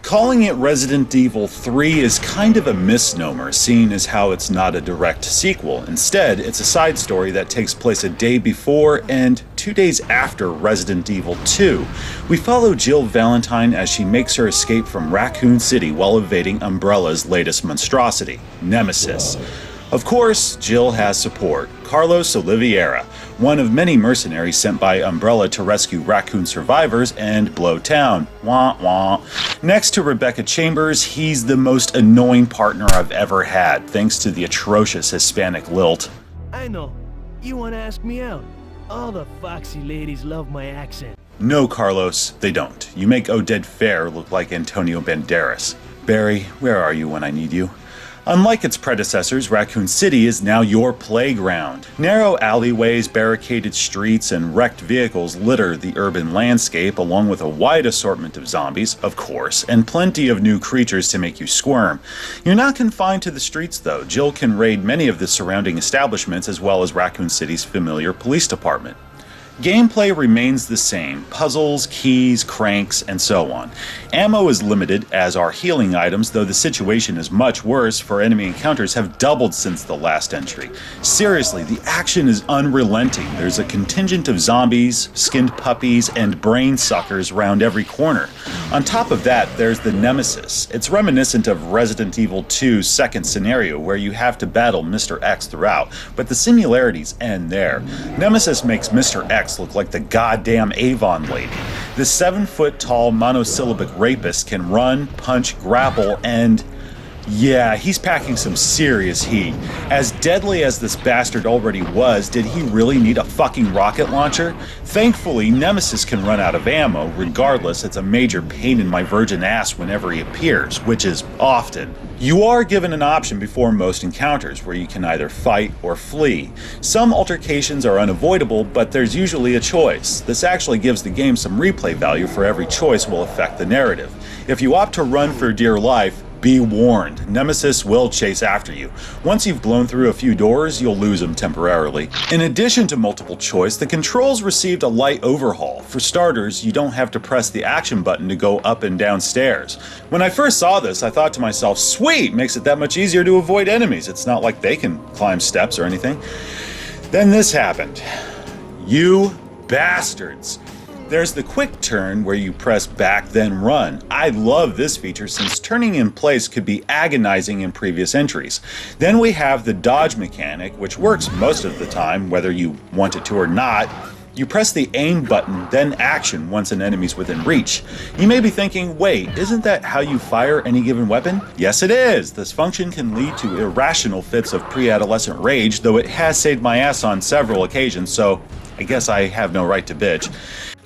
Calling it Resident Evil 3 is kind of a misnomer, seeing as how it's not a direct sequel. Instead, it's a side story that takes place a day before and 2 days after Resident Evil 2. We follow Jill Valentine as she makes her escape from Raccoon City while evading Umbrella's latest monstrosity, Nemesis. Of course, Jill has support. Carlos Oliveira, one of many mercenaries sent by Umbrella to rescue raccoon survivors and blow town. Wah wah. Next to Rebecca Chambers, he's the most annoying partner I've ever had, thanks to the atrocious Hispanic lilt. I know. You want to ask me out? All the foxy ladies love my accent. No, Carlos, they don't. You make Oded Fair look like Antonio Banderas. Barry, where are you when I need you? Unlike its predecessors, Raccoon City is now your playground. Narrow alleyways, barricaded streets, and wrecked vehicles litter the urban landscape, along with a wide assortment of zombies, of course, and plenty of new creatures to make you squirm. You're not confined to the streets, though. Jill can raid many of the surrounding establishments, as well as Raccoon City's familiar police department. Gameplay remains the same, puzzles, keys, cranks, and so on. Ammo is limited, as are healing items, though the situation is much worse, for enemy encounters have doubled since the last entry. Seriously, the action is unrelenting. There's a contingent of zombies, skinned puppies, and brain suckers round every corner. On top of that, there's the Nemesis. It's reminiscent of Resident Evil 2's second scenario, where you have to battle Mr. X throughout, but the similarities end there. Nemesis makes Mr. X look like the goddamn Avon lady. This 7-foot-tall monosyllabic rapist can run, punch, grapple, and yeah, he's packing some serious heat. As deadly as this bastard already was, did he really need a fucking rocket launcher? Thankfully, Nemesis can run out of ammo. Regardless, it's a major pain in my virgin ass whenever he appears, which is often. You are given an option before most encounters, where you can either fight or flee. Some altercations are unavoidable, but there's usually a choice. This actually gives the game some replay value, for every choice will affect the narrative. If you opt to run for dear life, be warned, Nemesis will chase after you. Once you've blown through a few doors, you'll lose him temporarily. In addition to multiple choice, the controls received a light overhaul. For starters, you don't have to press the action button to go up and down stairs. When I first saw this, I thought to myself, sweet, makes it that much easier to avoid enemies. It's not like they can climb steps or anything. Then this happened. You bastards. There's the quick turn where you press back then run. I love this feature since turning in place could be agonizing in previous entries. Then we have the dodge mechanic, which works most of the time whether you want it to or not. You press the aim button, then action once an enemy's within reach. You may be thinking, wait, isn't that how you fire any given weapon? Yes it is! This function can lead to irrational fits of pre-adolescent rage, though it has saved my ass on several occasions, so I guess I have no right to bitch.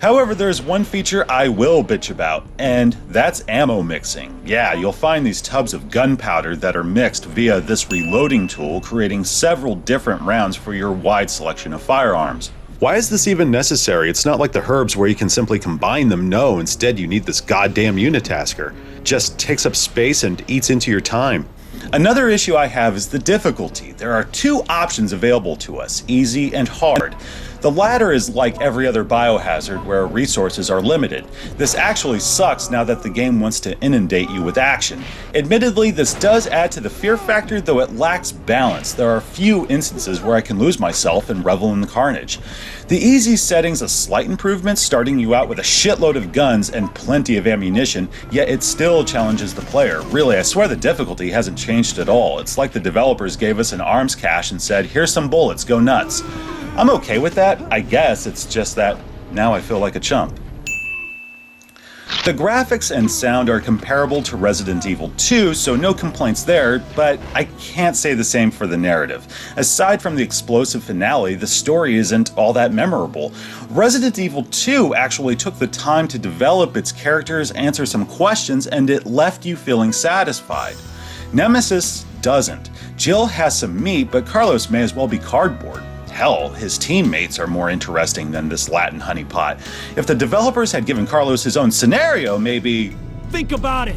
However, there's one feature I will bitch about, and that's ammo mixing. Yeah, you'll find these tubs of gunpowder that are mixed via this reloading tool, creating several different rounds for your wide selection of firearms. Why is this even necessary? It's not like the herbs where you can simply combine them. No, instead you need this goddamn unitasker. Just takes up space and eats into your time. Another issue I have is the difficulty. There are two options available to us, easy and hard. The latter is like every other biohazard where resources are limited. This actually sucks now that the game wants to inundate you with action. Admittedly, this does add to the fear factor, though it lacks balance. There are few instances where I can lose myself and revel in the carnage. The easy setting's a slight improvement, starting you out with a shitload of guns and plenty of ammunition, yet it still challenges the player. Really, I swear the difficulty hasn't changed at all. It's like the developers gave us an arms cache and said, here's some bullets, go nuts. I'm okay with that, I guess. It's just that now I feel like a chump. The graphics and sound are comparable to Resident Evil 2, so no complaints there, but I can't say the same for the narrative. Aside from the explosive finale, the story isn't all that memorable. Resident Evil 2 actually took the time to develop its characters, answer some questions, and it left you feeling satisfied. Nemesis doesn't. Jill has some meat, but Carlos may as well be cardboard. Hell, his teammates are more interesting than this Latin honeypot. If the developers had given Carlos his own scenario, maybe... Think about it!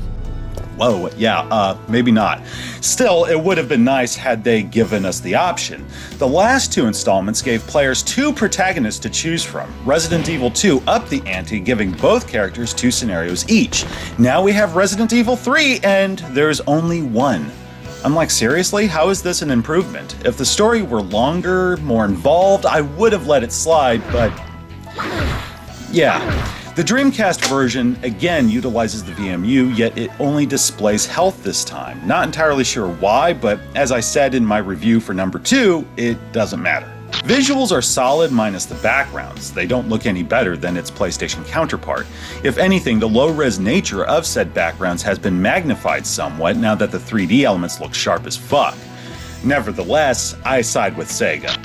Whoa, yeah, maybe not. Still, it would have been nice had they given us the option. The last 2 installments gave players 2 protagonists to choose from. Resident Evil 2 upped the ante, giving both characters 2 scenarios each. Now we have Resident Evil 3, and there's only 1. I'm like, seriously? How is this an improvement? If the story were longer, more involved, I would have let it slide, but yeah. The Dreamcast version, again, utilizes the VMU, yet it only displays health this time. Not entirely sure why, but as I said in my review for number 2, it doesn't matter. Visuals are solid minus the backgrounds. They don't look any better than its PlayStation counterpart. If anything, the low-res nature of said backgrounds has been magnified somewhat now that the 3D elements look sharp as fuck. Nevertheless, I side with Sega.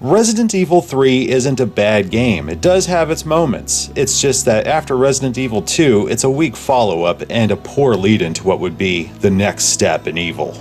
Resident Evil 3 isn't a bad game. It does have its moments. It's just that after Resident Evil 2, it's a weak follow-up and a poor lead-in to what would be the next step in evil.